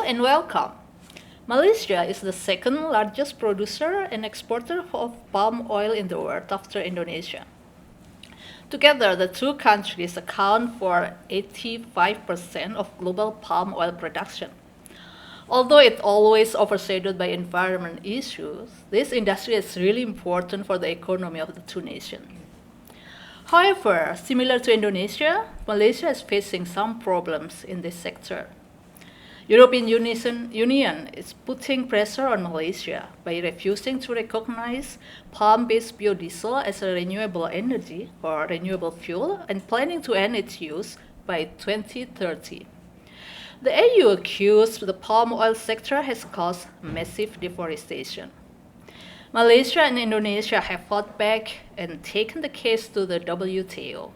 and welcome. Malaysia is the second largest producer and exporter of palm oil in the world after Indonesia. Together, the two countries account for 85% of global palm oil production. Although it's always overshadowed by environment issues, this industry is really important for the economy of the two nations. However, similar to Indonesia, Malaysia is facing some problems in this sector. European Union is putting pressure on Malaysia by refusing to recognize palm-based biodiesel as a renewable energy or renewable fuel and planning to end its use by 2030. The EU accused the palm oil sector has caused massive deforestation. Malaysia and Indonesia have fought back and taken the case to the WTO.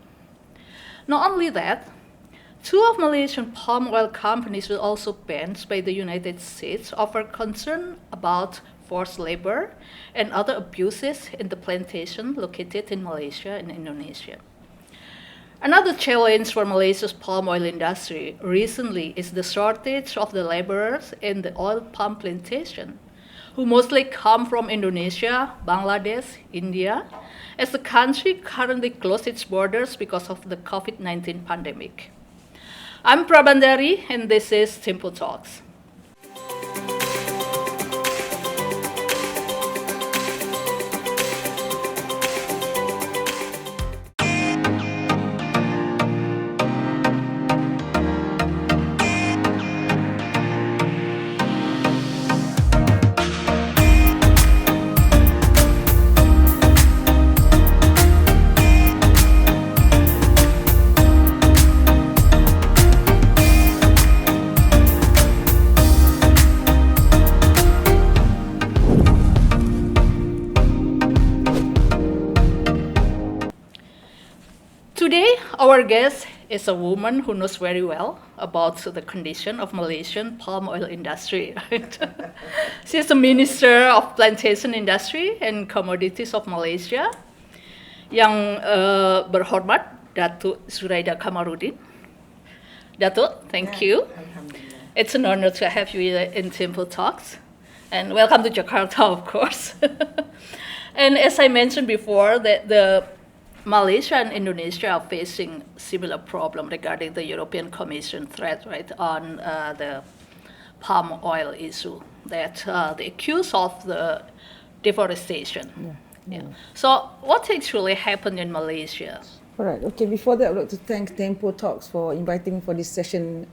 Not only that, two of Malaysian palm oil companies were also banned by the United States over concern about forced labor and other abuses in the plantation located in Malaysia and Indonesia. Another challenge for Malaysia's palm oil industry recently is the shortage of the laborers in the oil palm plantation, who mostly come from Indonesia, Bangladesh, India, as the country currently closed its borders because of the COVID-19 pandemic. I'm Prabandari, and this is TempoTalks. Today, our guest is a woman who knows very well about the condition of Malaysian palm oil industry. Right? She is the Minister of Plantation Industry and Commodities of Malaysia. Yang berhormat Datuk Zuraida Kamaruddin. Datuk, thank you. It's an honor to have you in TempoTalks. And welcome to Jakarta, of course. And as I mentioned before, the Malaysia and Indonesia are facing similar problem regarding the European Commission threat, right, on the palm oil issue, that they accuse of the deforestation. Yeah. So what actually happened in Malaysia? All right. Okay. Before that, I would like to thank TempoTalks for inviting me for this session.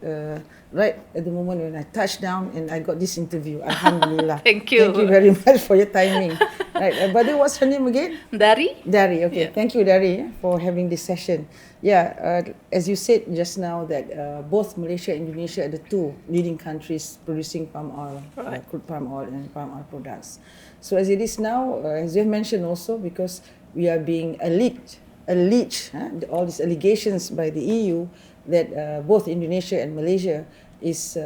Right at the moment when I touched down and I got this interview. Alhamdulillah. Thank you. Thank you very much for your timing. Right. But what's her name again? Dari? Dari. Okay. Yeah. Thank you, Dari, for having this session. Yeah. As you said just now, that both Malaysia and Indonesia are the two leading countries producing palm oil, Right. crude palm oil and palm oil products. So as it is now, as you have mentioned also, because we are being alleged, all these allegations by the EU that both Indonesia and Malaysia is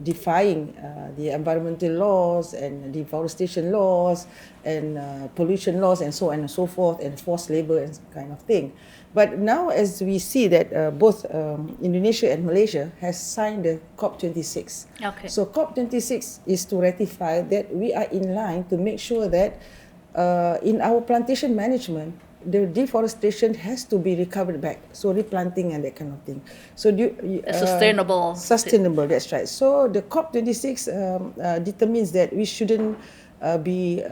defying the environmental laws and deforestation laws and pollution laws and so on and so forth, and forced labor and kind of thing. But now as we see that both Indonesia and Malaysia has signed the COP26. Okay. So COP26 is to ratify that we are in line to make sure that in our plantation management, the deforestation has to be recovered back. So replanting and that kind of thing. So Sustainable. Sustainable, that's right. So the COP26 determines that we shouldn't be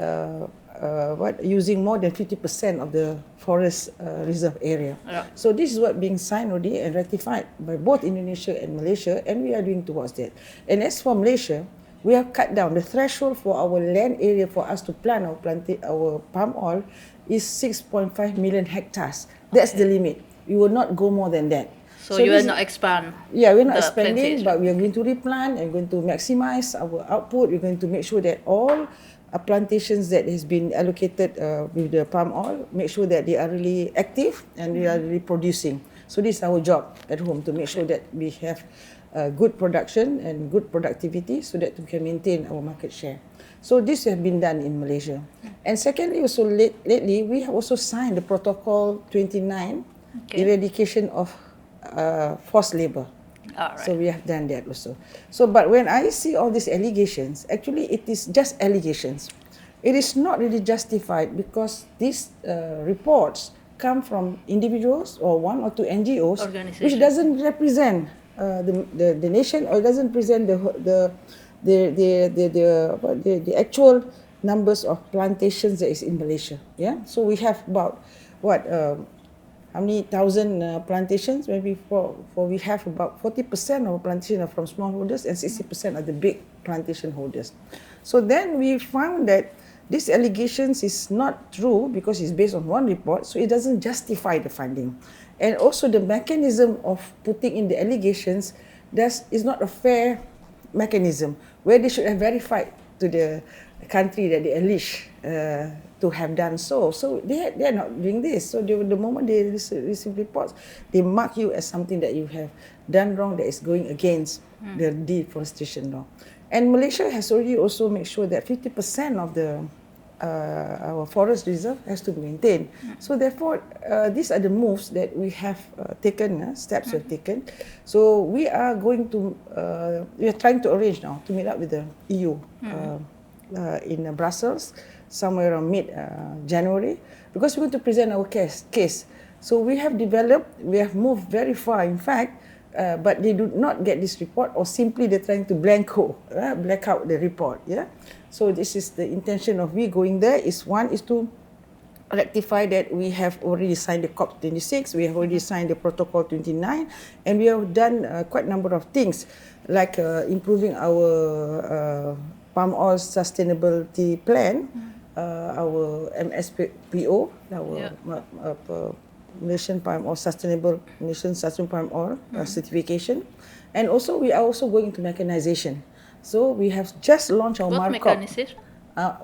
using more than 50% of the forest reserve area. Yeah. So this is what being signed already and ratified by both Indonesia and Malaysia, and we are doing towards that. And as for Malaysia, we have cut down the threshold for our land area for us to plant our palm oil is 6.5 million hectares. That's the limit. We will not go more than that. So you will not expand. Yeah, we're not plantation. expanding, but we are going to replant and going to maximize our output. We're going to make sure that all plantations that has been allocated with the palm oil, make sure that they are really active and they are really producing. So this is our job at home, to make sure that we have good production and good productivity so that we can maintain our market share. So this has been done in Malaysia. And secondly, also lately, we have also signed the Protocol 29, eradication of forced labor. All So right. we have done that also. So, but when I see all these allegations, actually it is just allegations. It is not really justified because these reports come from individuals or one or two NGOs, which Organization. doesn't represent the nation or doesn't present the actual numbers of plantations that is in Malaysia. Yeah, so we have about what how many thousand plantations? Maybe for we have about 40% of plantation are from smallholders and 60% are the big plantation holders. So then we found that this allegations is not true because it's based on one report, so it doesn't justify the funding. And also the mechanism of putting in the allegations is not a fair mechanism where they should have verified to the country that they allege to have done so. So they are not doing this. So the moment they receive reports, they mark you as something that you have done wrong that is going against the deforestation law. And Malaysia has already also made sure that 50% of the our forest reserve has to be maintained. So therefore, these are the moves that we have taken, steps we have taken. So we are going to, we are trying to arrange now to meet up with the EU in Brussels, somewhere around mid-January, because we're going to present our case. So we have developed, we have moved very far, in fact, but they do not get this report, or simply they're trying to black out the report. Yeah. So this is the intention of we going there. One is to rectify that we have already signed the COP26, we have already signed the Protocol 29, and we have done quite a number of things, like improving our palm oil sustainability plan, our MSPO, our Malaysian Palm Oil Malaysian Sustainable Palm Oil certification, and also we are also going into mechanization. So we have just launched our What markup. mechanization?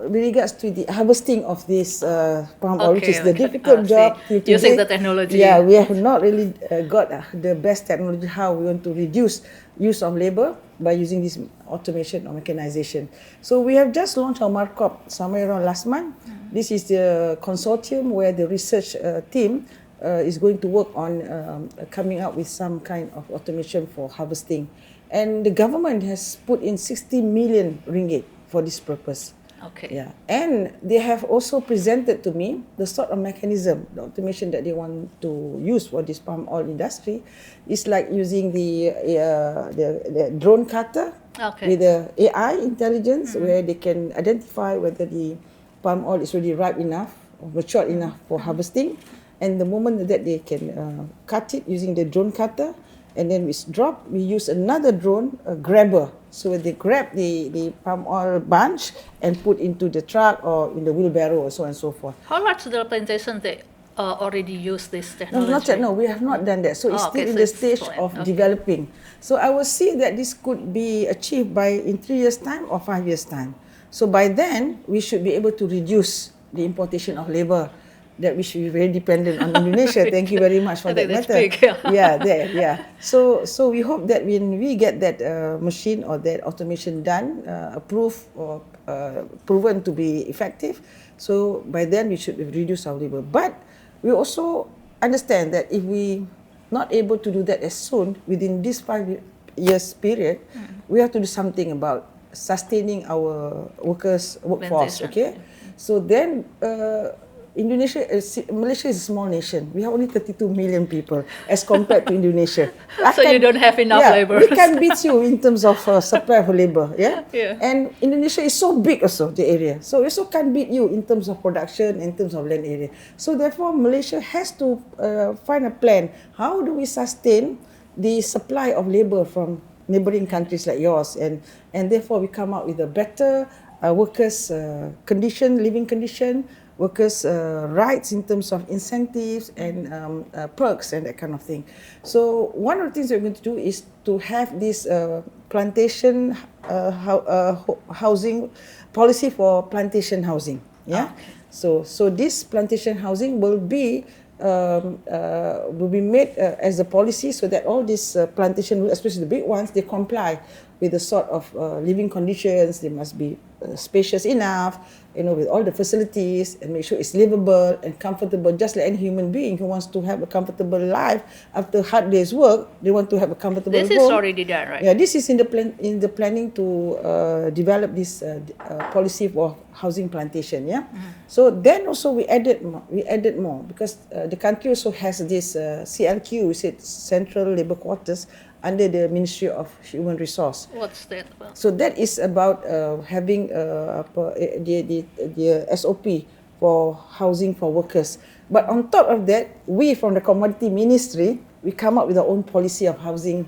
With regards to the harvesting of this palm oil, which is the Okay. difficult job. Using the technology. Yeah, we have not really got the best technology how we want to reduce use of labor by using this automation or mechanization. So we have just launched our markup somewhere around last month. This is the consortium where the research team is going to work on coming up with some kind of automation for harvesting. And the government has put in 60 million ringgit for this purpose. Okay. Yeah, and they have also presented to me the sort of mechanism, the automation that they want to use for this palm oil industry, is like using the drone cutter with the AI intelligence, where they can identify whether the palm oil is really ripe enough or matured enough for harvesting, and the moment that they can cut it using the drone cutter, and then we drop, we use another drone, a grabber. So they grab the palm oil bunch and put into the truck or in the wheelbarrow or so on and so forth. How large the plantation they already use this No, technology? not yet. No, we have not done that. So it's still in the stage of developing. So I will see that this could be achieved in 3 years' time or 5 years' time. So by then, we should be able to reduce the importation of labor that we should be very dependent on Indonesia. Thank you very much for that matter. Yeah. So we hope that when we get that machine or that automation done, approved or proven to be effective, so by then we should reduce our labor. But we also understand that if we not able to do that as soon within this 5 years period, we have to do something about sustaining our workforce. Okay, so then. Malaysia is a small nation. We have only 32 million people as compared to Indonesia. So you don't have enough labor. We can beat you in terms of supply of labor. Yeah? And Indonesia is so big also, the area. So we also can't beat you in terms of production, in terms of land area. So therefore, Malaysia has to find a plan. How do we sustain the supply of labor from neighboring countries like yours? And therefore, we come out with a better workers' living condition, workers' rights in terms of incentives and perks and that kind of thing. So one of the things we're going to do is to have this plantation housing policy for plantation housing. Yeah. So this plantation housing will be made as a policy, so that all these plantation, especially the big ones, they comply with the sort of living conditions. They must be spacious enough, with all the facilities, and make sure it's livable and comfortable, just like any human being who wants to have a comfortable life after hard day's work. They want to have a comfortable This home. is already done, right? Yeah, this is in the planning to develop this policy for housing plantation. Yeah, so then also we added more because the country also has this CLQ, which is Central Labour Quarters, under the Ministry of Human Resource. What's that about? So that is about having the SOP for housing for workers. But on top of that, we from the Commodity Ministry, we come up with our own policy of housing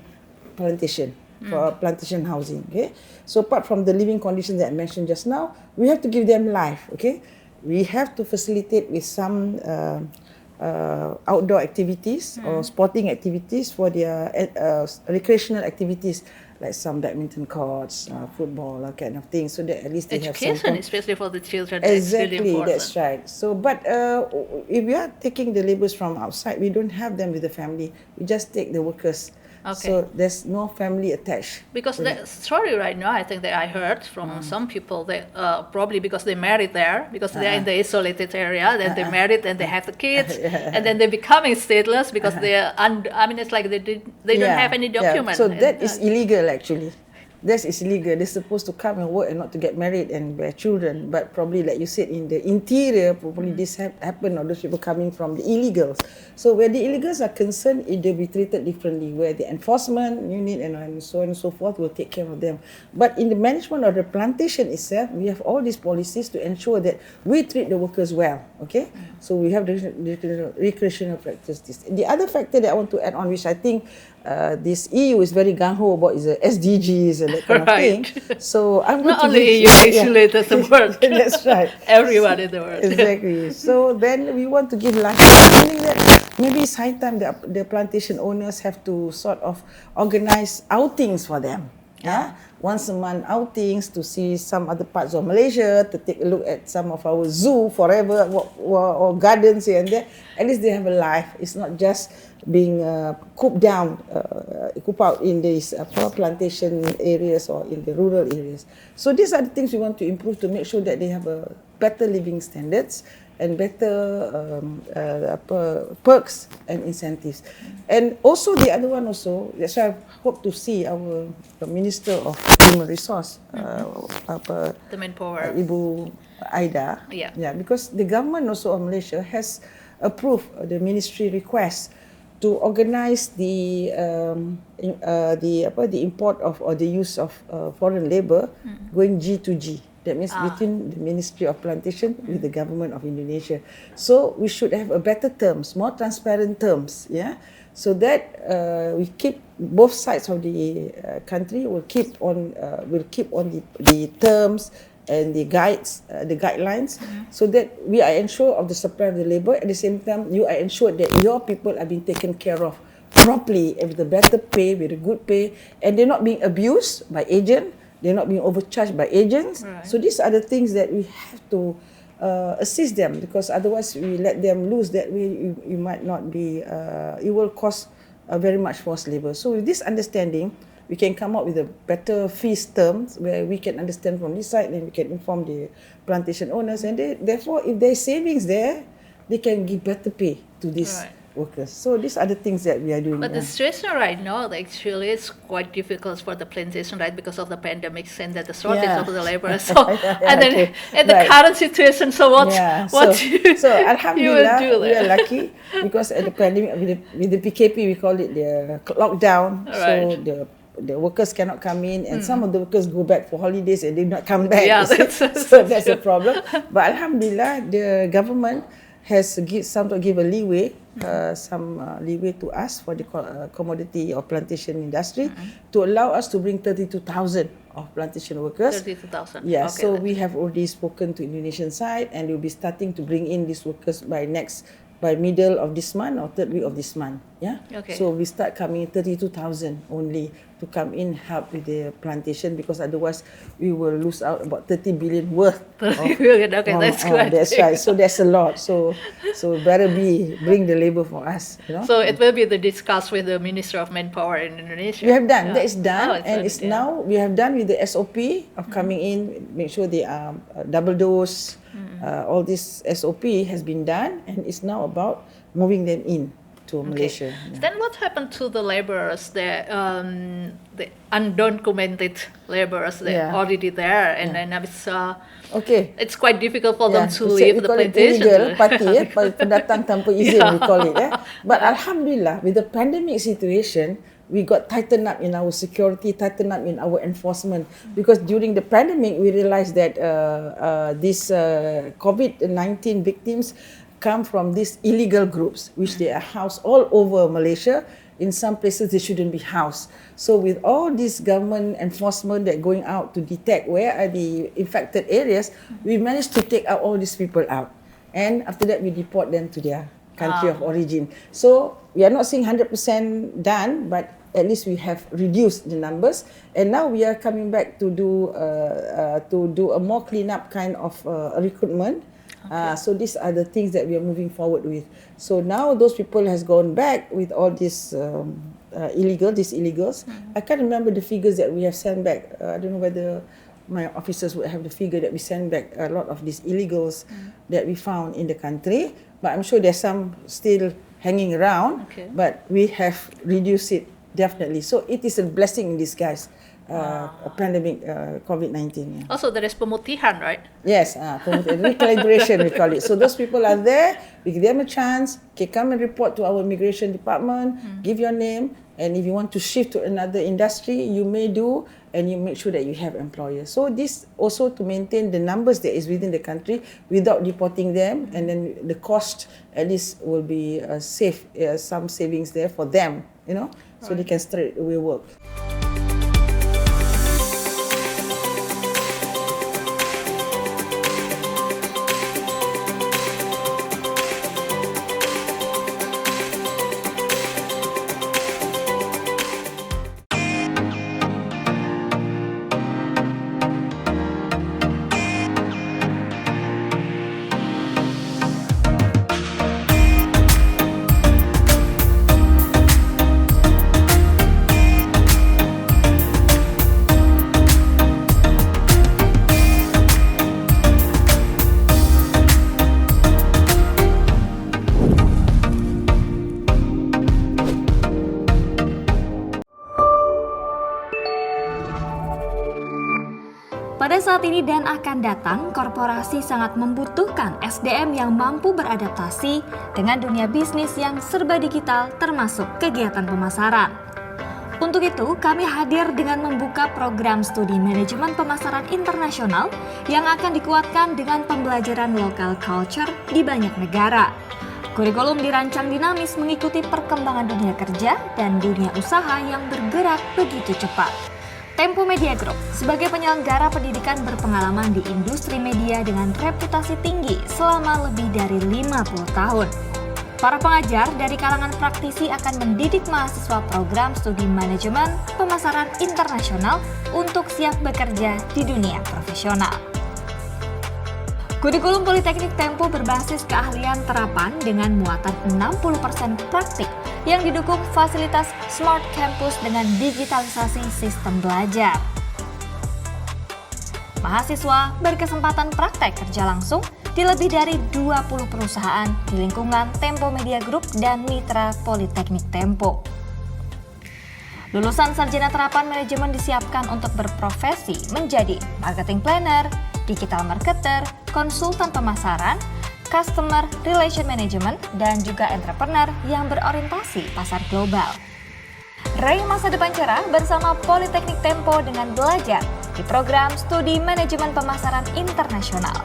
plantation, for plantation housing. Okay, so apart from the living conditions that I mentioned just now, we have to give them life. Okay, we have to facilitate with some outdoor activities or sporting activities for their recreational activities, like some badminton courts, football, that kind of thing, so that at least they Education, have some. especially for the children, Exactly, is really important. that's right. So, but if we are taking the labourers from outside, we don't have them with the family. We just take the workers. Okay. So there's no family attached. Because the story right now, I think that I heard from some people that probably because they married there, because they're in the isolated area, then they married and they have the kids, and then they're becoming stateless because they're it's like they don't have any document. So that is illegal actually. That is illegal. They're supposed to come and work and not to get married and bear children. But probably, like you said, in the interior, probably this happen, or those people coming from the illegals. So where the illegals are concerned, they'll be treated differently. Where the enforcement unit and so on and so forth will take care of them. But in the management of the plantation itself, we have all these policies to ensure that we treat the workers well. Okay, so we have the recreational practices. The other factor that I want to add on, which I think this EU is very gung-ho about, is the SDGs and that kind of thing. So I'm going Not only EU, actually, that's the world. That's right. Everyone in the world. Exactly. So then we want to give life, meaning that maybe it's high time the plantation owners have to sort of organize outings for them. Yeah, once a month outings to see some other parts of Malaysia, to take a look at some of our zoo forever or gardens here and there. At least they have a life. It's not just being cooped out in these plantation areas or in the rural areas. So these are the things we want to improve to make sure that they have a better living standards and better perks and incentives. And also the other one also, that's why I hope to see our Minister of Human Resource, The manpower. Ibu Aida. Yeah. Because the government also of Malaysia has approved the ministry request to organize the import of or the use of foreign labour going G2G. That means between the Ministry of Plantation with the government of Indonesia. So we should have a better terms, more transparent terms, yeah, so that we keep both sides of the country will keep on the terms and the guidelines, so that we are ensured of the supply of the labour. At the same time, you are ensured that your people are being taken care of properly and with a better pay, with a good pay, and they're not being abused by agents. They're not being overcharged by agents. Right. So these are the things that we have to assist them, because otherwise we let them lose that way, you might not be, it will cause very much forced labour. So with this understanding, we can come up with a better fees terms where we can understand from this side, then we can inform the plantation owners, and therefore if there's savings there, they can give better pay to these workers. So these are the things that we are doing. But the situation right now, actually, is quite difficult for the plantation, right? Because of the pandemics and the shortage of the labor. So, and then in the current situation, so what so Alhamdulillah, you will do we are lucky because at the pandemic with the PKP, we call it the lockdown. Right. So the workers cannot come in, and some of the workers go back for holidays and they not come back. Yeah, so that's a problem. But Alhamdulillah, the government has give a leeway, some leeway to us for the commodity or plantation industry to allow us to bring 32,000 of plantation workers. 32,000. Yeah, Okay, so we have already spoken to Indonesian side, and we'll be starting to bring in these workers by next by middle of this month or third week of this month. Yeah. Okay. So we start coming 32,000 only to come in help with the plantation, because otherwise we will lose out about 30 billion worth. 30 billion, okay, that's quite That's big. right. So that's a lot. So better bring the labor for us. You know. So it will be discussed with the Minister of Manpower in Indonesia. We have done. Yeah. That is done, and it's done, yeah. now we have done with the SOP of coming in. Make sure they are double dose. All this SOP has been done, and it's now about moving them in to Malaysia. Okay. Then what happened to the laborers, the undocumented laborers that already there, and then it's it's quite difficult for them to leave the plantation. Illegal party, pendatang tanpa izin, we call it. But Alhamdulillah, with the pandemic situation, we got tightened up in our security, tightened up in our enforcement, because during the pandemic we realized that these COVID-19 victims come from these illegal groups, which they are housed all over Malaysia. In some places they shouldn't be housed. So with all this government enforcement that going out to detect where are the infected areas, we managed to take out all these people out. And after that we deport them to their country of origin. So we are not saying 100% done, but at least we have reduced the numbers, and now we are coming back to do a more clean up kind of recruitment. So these are the things that we are moving forward with. So now those people has gone back with all these illegals. I can't remember the figures that we have sent back. I don't know whether my officers would have the figure that we sent back a lot of these illegals that we found in the country. But I'm sure there's some still hanging around. But we have reduced it definitely. So it is a blessing in disguise. A pandemic, COVID-19. Yeah. Also, there is pemutihan, right? Yes, recalibration we call it. So those people are there. We give them a chance. Okay, come and report to our immigration department. Give your name, and if you want to shift to another industry, you may do, and you make sure that you have employers. So this also to maintain the numbers that is within the country without deporting them, and then the cost at least will be safe. Some savings there for them, you know, so they can straight away work. Pada saat ini dan akan datang, korporasi sangat membutuhkan SDM yang mampu beradaptasi dengan dunia bisnis yang serba digital termasuk kegiatan pemasaran. Untuk itu, kami hadir dengan membuka program studi manajemen pemasaran internasional yang akan dikuatkan dengan pembelajaran local culture di banyak negara. Kurikulum dirancang dinamis mengikuti perkembangan dunia kerja dan dunia usaha yang bergerak begitu cepat. Tempo Media Group sebagai penyelenggara pendidikan berpengalaman di industri media dengan reputasi tinggi selama lebih dari 50 tahun. Para pengajar dari kalangan praktisi akan mendidik mahasiswa program studi manajemen pemasaran internasional untuk siap bekerja di dunia profesional. Kurikulum Politeknik Tempo berbasis keahlian terapan dengan muatan 60% praktik yang didukung fasilitas Smart Campus dengan digitalisasi sistem belajar. Mahasiswa berkesempatan praktek kerja langsung di lebih dari 20 perusahaan di lingkungan Tempo Media Group dan Mitra Politeknik Tempo. Lulusan sarjana terapan manajemen disiapkan untuk berprofesi menjadi marketing planner, digital marketer, konsultan pemasaran, customer relation management, dan juga entrepreneur yang berorientasi pasar global. Raih masa depan cerah bersama Politeknik Tempo dengan belajar di program studi manajemen pemasaran internasional.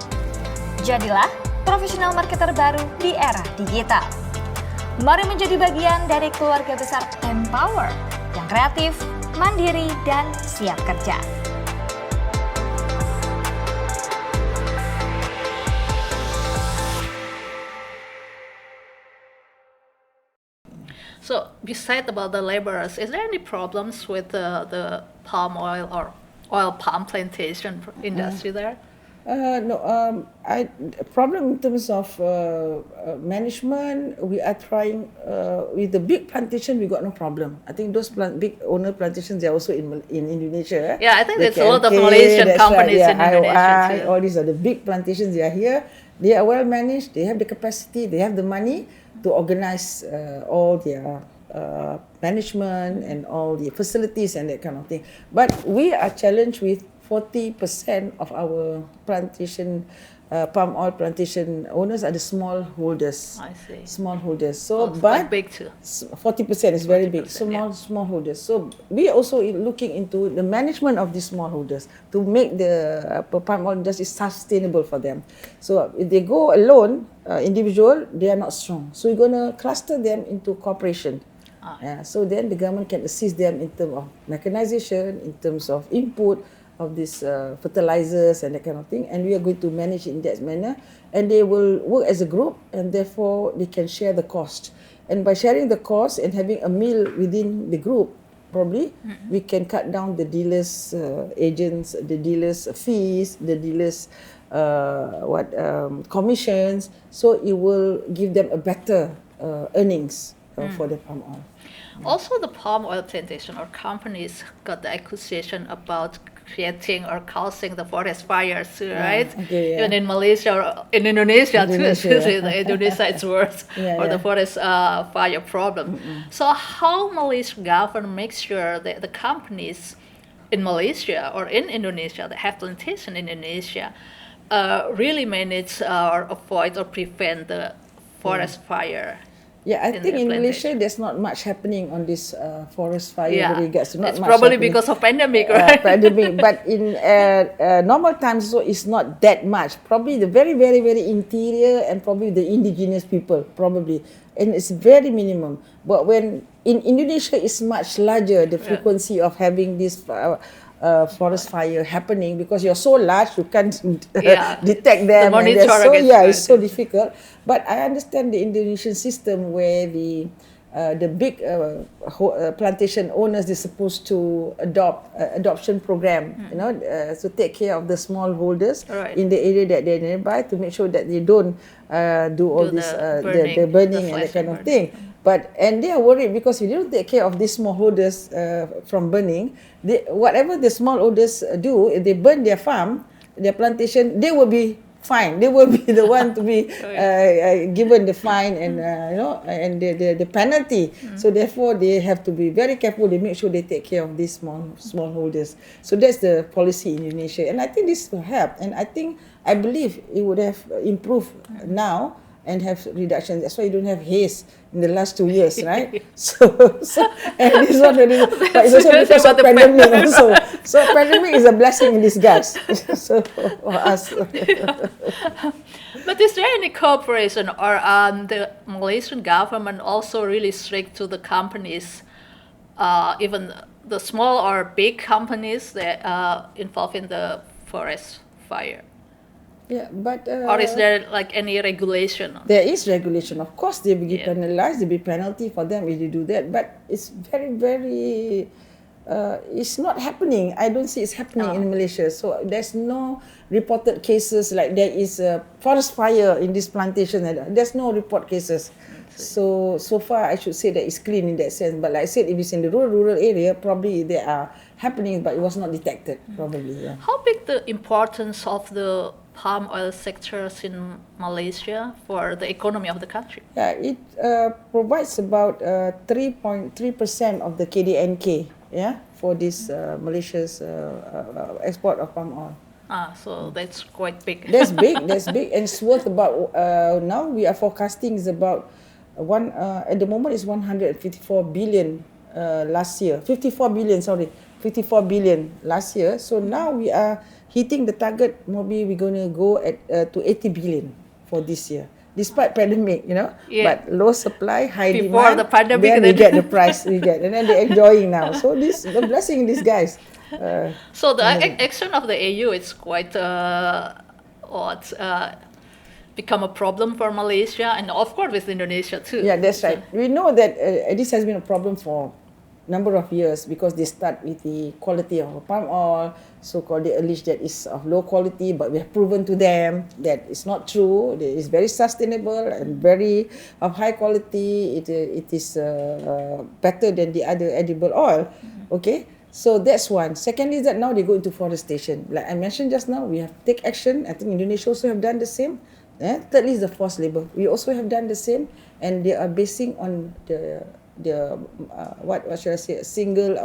Jadilah profesional marketer baru di era digital. Mari menjadi bagian dari keluarga besar Tempower yang kreatif, mandiri, dan siap kerja. So besides about the laborers, is there any problems with the palm oil or oil palm plantation industry there? No, problem in terms of management, we are trying, with the big plantation, we got no problem. I think those big owner plantations, they are also in Indonesia. Yeah, I think The there's a lot of KMK, Malaysian that's companies right, in Indonesia too. all these are the big plantations, they are here. They are well managed, they have the capacity, they have the money to organize all their management and all the facilities and that kind of thing. But we are challenged with 40% of our plantation, palm oil plantation owners are the small holders. I see. Small holders. So, It's but quite big too. 40% is very big. 40%, Small holders. So we also looking into the management of these small holders to make the palm oil industry sustainable for them. So if they go alone, individual, they are not strong. So we're gonna cluster them into corporation. So then the government can assist them in terms of mechanization, in terms of input of these fertilizers and that kind of thing, and we are going to manage in that manner, and they will work as a group, and therefore they can share the cost. And by sharing the cost and having a meal within the group, probably we can cut down the dealers, agents, the dealers' fees, the dealers' commissions. So it will give them a better earnings for the palm oil. Also, the palm oil plantation or companies got the accusation about creating or causing the forest fires, right? Okay, yeah. Even in Malaysia or in Indonesia, Indonesia, too. yeah. In Indonesia, it's worse, or the forest fire problem. So how Malaysian government makes sure that the companies in Malaysia or in Indonesia that have plantation in Indonesia really manage or avoid or prevent the forest fire? Yeah, I in think the in plantation. Malaysia there's not much happening on this forest fire in regards to not it's much probably happening. because of pandemic, right? Pandemic, but in normal times, so it's not that much. Probably the very, very, very interior and probably the indigenous people, probably, and it's very minimum. But when in Indonesia, it's much larger the frequency of having this forest fire happening because you're so large you can't detect them. The And so monitoring it's so difficult. But I understand the Indonesian system where the big plantation owners, they're supposed to adopt adoption program, to take care of the small holders in the area that they're nearby to make sure that they don't do all this the burning and that kind of thing. And they are worried because if you don't take care of these smallholders from burning, whatever the smallholders do, if they burn their farm, their plantation, they will be fine. They will be the one to be given the fine and and the penalty. So therefore, they have to be very careful. They make sure they take care of these smallholders. So that's the policy in Indonesia, and I think this will help. And I believe it would have improved now and have reduction. That's why you don't have haze in the last 2 years, right? so and this one, but it's also because of pandemic also. So pandemic is a blessing in disguise. So for us. But is there any cooperation or the Malaysian government also really strict to the companies, even the small or big companies that are involved in the forest fire? Yeah, but or is there like any regulation? There is regulation, of course. They will be penalized. There will be penalty for them if they do that. But it's very, very. It's not happening. I don't see it's happening in Malaysia. So there's no reported cases like there is a forest fire in this plantation. There's no report cases. So far, I should say that it's clean in that sense. But like I said, if it's in the rural area, probably they are happening, but it was not detected. Probably. Yeah. How big the importance of the palm oil sectors in Malaysia for the economy of the country? Yeah, it provides about 3.3% of the KDNK. Yeah, for this Malaysia's export of palm oil. So that's quite big. That's big, and it's worth about. Now we are forecasting is about at the moment is 154 billion last year. 54 billion last year. So now we are hitting the target. Maybe we're going to go to 80 billion for this year. Despite pandemic, but low supply, high Before demand. the pandemic, then we get the price and then they're enjoying now. So this the blessing in disguise. So the action of the AU is quite become a problem for Malaysia and of course with Indonesia too. Yeah, that's right. We know that this has been a problem for number of years because they start with the quality of palm oil, so-called they allege that it's of low quality, but we have proven to them that it's not true. It is very sustainable and very of high quality. It is better than the other edible oil. Okay, so that's one. Secondly, is that now they go into forestation. Like I mentioned just now, we have to take action. I think Indonesia also have done the same. Thirdly is the forced labor. We also have done the same, and they are basing on the what should I say, single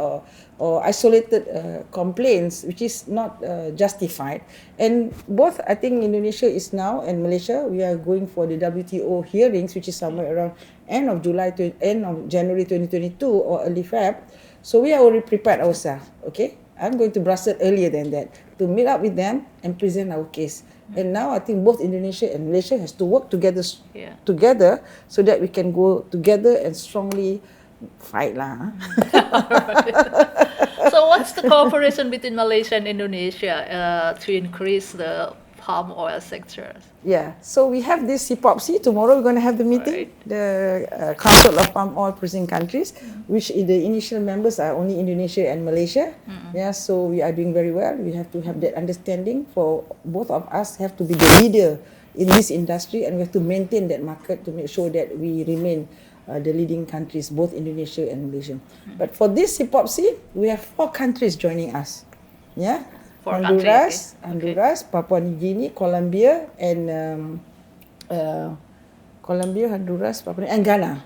or isolated complaints, which is not justified. And both, I think Indonesia is now and Malaysia, we are going for the WTO hearings, which is somewhere around end of January 2022 or early Feb. So we are already prepared ourselves. Okay, I'm going to Brussels earlier than that to meet up with them and present our case. And now I think both Indonesia and Malaysia has to work together so that we can go together and strongly fight lah. So what's the cooperation between Malaysia and Indonesia to increase the palm oil sector? Yeah, so we have this CPOPC. Tomorrow we're going to have the meeting, the Council of Palm Oil Producing Countries, which the initial members are only Indonesia and Malaysia. Yeah, so we are doing very well. We have to have that understanding for both of us have to be the leader in this industry, and we have to maintain that market to make sure that we remain the leading countries, both Indonesia and Malaysia. But for this CPOPC, we have 4 countries joining us. Yeah. Honduras, Papua New Guinea, Colombia, and and Ghana.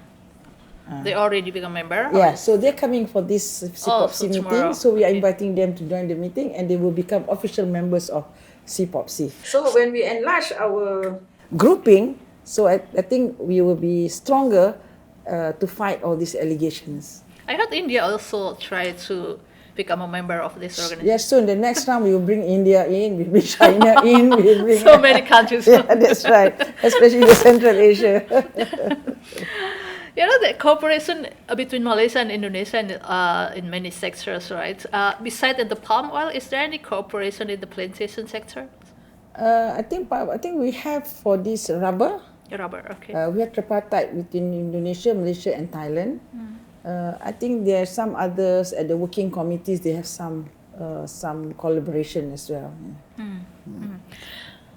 They already become a member? Yeah, so they're coming for this CPOPC meeting. Tomorrow. So we are inviting them to join the meeting, and they will become official members of CPOPC. So when we enlarge our grouping, so I think we will be stronger to fight all these allegations. I heard India also tried to become a member of this organization. Yes, so in the next round we will bring India in, we will bring China in, we will bring so many countries. Yeah, that's right, especially the Central Asia. You know, the cooperation between Malaysia and Indonesia in many sectors, right? Besides the palm oil, is there any cooperation in the plantation sector? I think we have for this rubber. Rubber, okay. We have tripartite between Indonesia, Malaysia, and Thailand. I think there are some others at the working committees. They have some collaboration as well.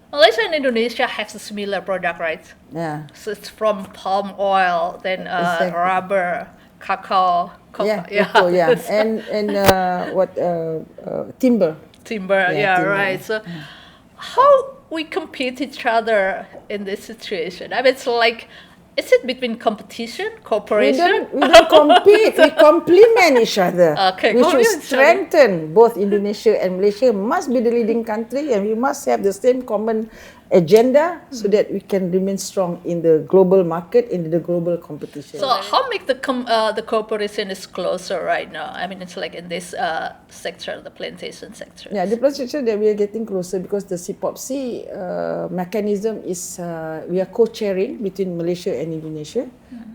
Malaysia and Indonesia have a similar product, right? Yeah. So it's from palm oil, then Exactly. rubber, cacao, cocoa, yeah, and timber. Timber, timber. right. So how we compete each other in this situation? I mean, it's like, is it between competition, cooperation? We don't compete. We complement each other. Okay, we should complement each other. strengthen both Indonesia and Malaysia. Must be the leading country, and we must have the same common agenda so that we can remain strong in the global market, in the global competition. So how make the cooperation is closer right now? I mean, it's like in this sector, the plantation sector. Yeah, the plantation that we are getting closer because the CPOPC mechanism is we are co-chairing between Malaysia and Indonesia,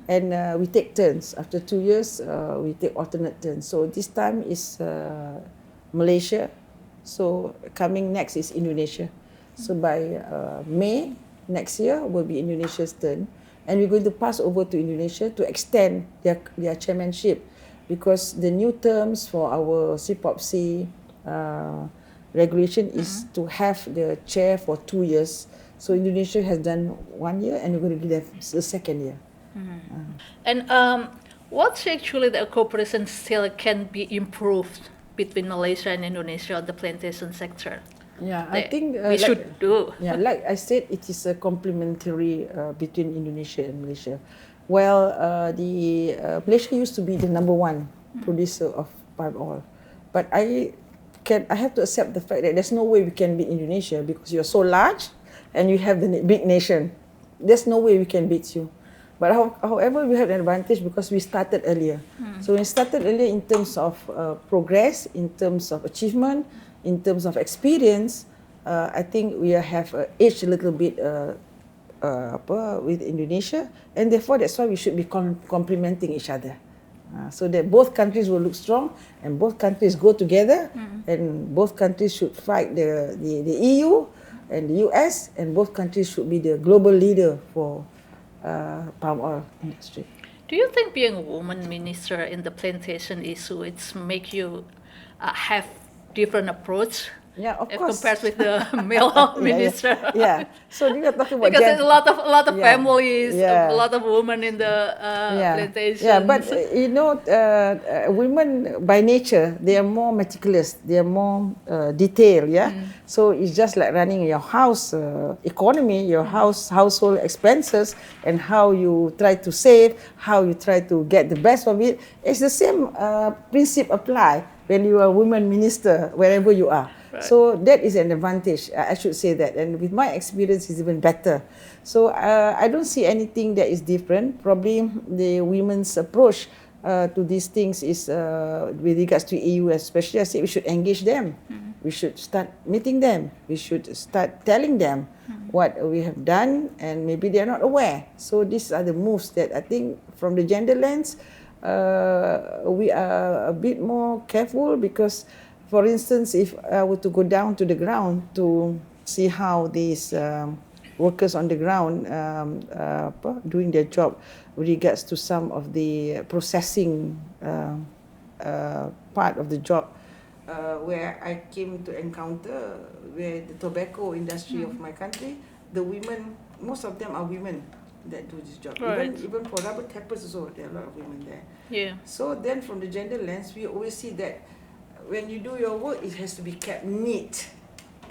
and we take turns. After 2 years, we take alternate turns. So this time is Malaysia. So coming next is Indonesia. So by May next year will be Indonesia's turn, and we're going to pass over to Indonesia to extend their chairmanship, because the new terms for our CPOPC regulation is to have the chair for 2 years. So Indonesia has done 1 year, and we're going to do that the second year. And what's actually the cooperation still can be improved between Malaysia and Indonesia on the plantation sector? Yeah, I think we should do. Yeah, like I said, it is a complementary between Indonesia and Malaysia. Well, Malaysia used to be the number 1 producer of palm oil, but I have to accept the fact that there's no way we can beat Indonesia because you're so large and you have the big nation. There's no way we can beat you. But however, we have an advantage because we started earlier. So we started earlier in terms of progress, in terms of achievement, in terms of experience. I think we have aged a little bit with Indonesia, and therefore that's why we should be complementing each other, so that both countries will look strong and both countries go together, and both countries should fight the EU and the US, and both countries should be the global leader for palm oil industry. Do you think being a woman minister in the plantation issue, it's make you have different approach? Yeah, of course. Compared with the male minister. Yeah. So we are talking about because there's a lot of Yeah. families, Yeah. a lot of women in the plantation. Yeah, but women by nature, they are more meticulous, they are more detailed. Yeah. So it's just like running your house economy, your household expenses, and how you try to save, how you try to get the best of it. It's the same principle apply when you are a woman minister wherever you are. Right. So that is an advantage, I should say that. And with my experience, it's even better. So I don't see anything that is different. Probably the women's approach to these things is with regards to EU especially, I say we should engage them. We should start meeting them. We should start telling them what we have done, and maybe they are not aware. So these are the moves that I think from the gender lens, we are a bit more careful because, for instance, if I were to go down to the ground to see how these workers on the ground doing their job with regards to some of the processing part of the job, where I came to encounter where the tobacco industry of my country, the women, most of them are women that do this job. Right. Even for rubber tappers also, there are a lot of women there. Yeah. So then from the gender lens, we always see that when you do your work, it has to be kept neat.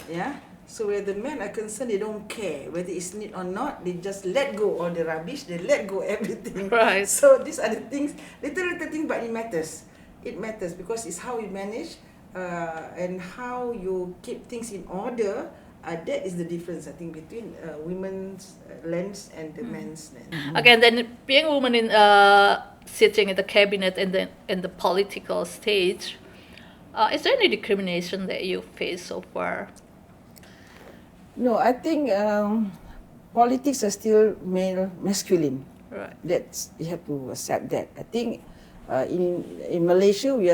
Yeah. So where the men are concerned, they don't care whether it's neat or not. They just let go all the rubbish. They let go everything. Right. So these are the things, little things, but it matters. It matters because it's how you manage and how you keep things in order. That is the difference, I think, between women's lens and the men's lens. Again, then being a woman in sitting in the cabinet and in the political stage, is there any discrimination that you face so far? No, I think politics are still male masculine. Right. That's, you have to accept that. I think in Malaysia we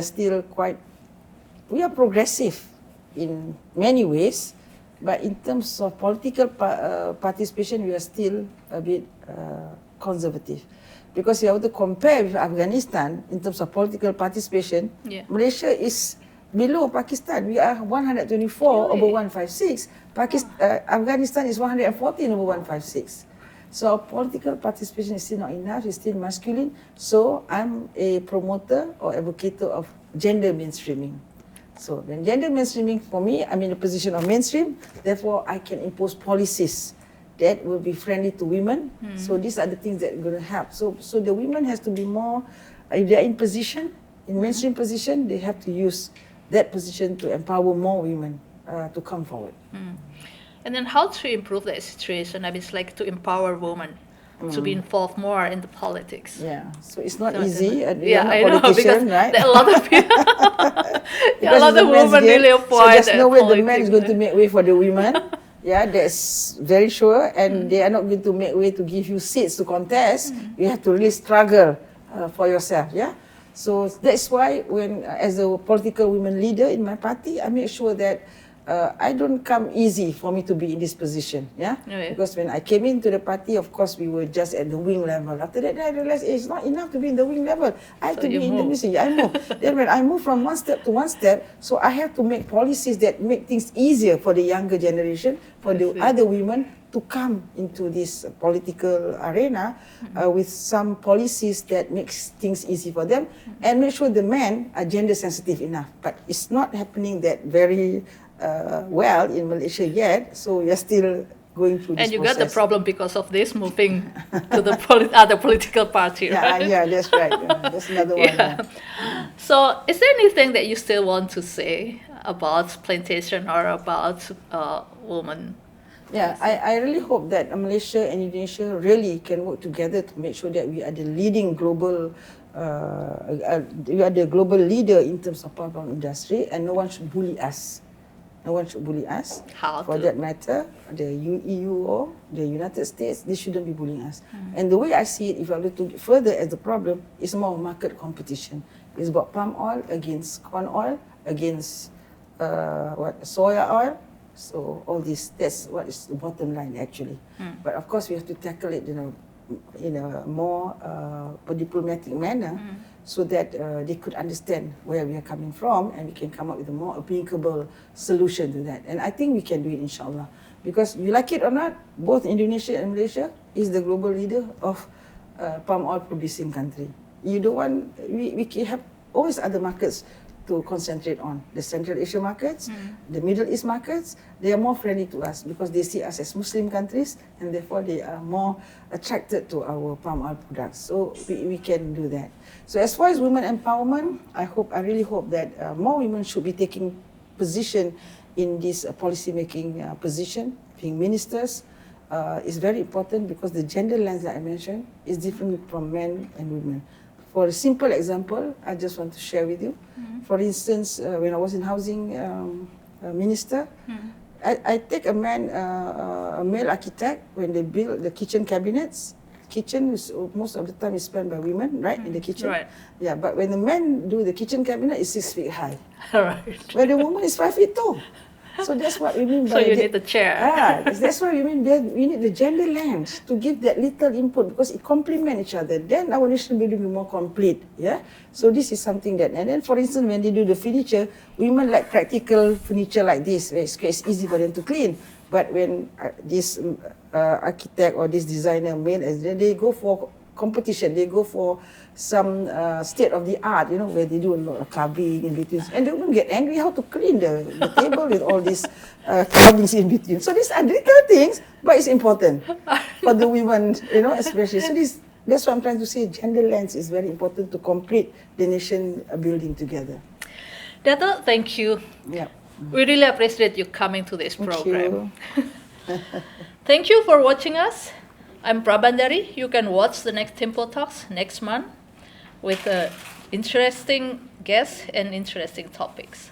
are progressive in many ways, but in terms of political participation we are still a bit conservative. Because if you have to compare with Afghanistan in terms of political participation, Malaysia is below Pakistan. We are 124 over 156. Afghanistan is 114 over 156. So our political participation is still not enough, it's still masculine. So I'm a promoter or advocator of gender mainstreaming. So when gender mainstreaming, for me, I'm in a position of mainstream, therefore I can impose policies that will be friendly to women. So these are the things that are going to help. So the women has to be more, if they're in position, in mainstream position, they have to use that position to empower more women to come forward. And then how to improve that situation? I mean, it's like to empower women to be involved more in the politics. Yeah, so it's not easy. Yeah, I know, because right? there are a lot of people, a lot of women really avoid. So there's no way the man is going to make way for the women. Yeah, that's very sure, and they are not going to make way to give you seats to contest. You have to really struggle for yourself. Yeah, so that's why when, as a political women leader in my party, I make sure that I don't come easy for me to be in this position. Yeah, because when I came into the party, of course, we were just at the wing level. After that, I realized it's not enough to be in the wing level. I have to be in the mission. I move. Then when I move from one step to one step, so I have to make policies that make things easier for the younger generation, for the other women to come into this political arena with some policies that makes things easy for them, and make sure the men are gender sensitive enough. But it's not happening that very well in Malaysia yet, so we are still going through this and you process. got the problem because of this moving to the other political party, right? Yeah, that's right. That's another one. So is there anything that you still want to say about plantation or about women? Yeah, I really hope that Malaysia and Indonesia really can work together to make sure that we are the leading global, we are the global leader in terms of palm oil industry, and no one should bully us. No one should bully us. How for that matter, the EU or the United States, they shouldn't be bullying us. And the way I see it, if I look further at the problem, is more market competition. It's about palm oil against corn oil, against soya oil. So all this, that's what is the bottom line actually. But of course we have to tackle it in a more diplomatic manner, so that they could understand where we are coming from, and we can come up with a more applicable solution to that. And I think we can do it, inshallah. Because you like it or not, both Indonesia and Malaysia is the global leader of palm oil producing country. You don't want, we have always other markets to concentrate on. The Central Asia markets, the Middle East markets, they are more friendly to us because they see us as Muslim countries, and therefore they are more attracted to our palm oil products. So we can do that. So as far as women empowerment, I really hope that more women should be taking position in this policy making position, being ministers. Is very important because the gender lens that I mentioned is different from men and women. For a simple example, I just want to share with you. For instance, when I was in housing minister, I take a male architect, when they build the kitchen cabinets. Kitchen is most of the time is spent by women, right, in the kitchen. Right. Yeah, but when the men do the kitchen cabinet, it's 6 feet high. Right. Where the woman is 5 feet tall. So that's what we mean So by you need the chair. that's what we mean. We need the gender lens to give that little input because it complement each other. Then our nation building will be more complete. Yeah. So this is something that, and then for instance, when they do the furniture, women like practical furniture like this, where it's easy for them to clean. But when this architect or this designer male, they go for competition, they go for some state of the art, where they do a lot of carving in between, and they don't get angry how to clean the table with all these carvings in between. So these are little things, but it's important for the women, especially. So that's what I'm trying to say. Gender lens is very important to complete the nation building together. Dato, thank you. Yeah. We really appreciate you coming to this program. You. Thank you for watching us. I'm Prabandari. You can watch the next TempoTalks next month with interesting guests and interesting topics.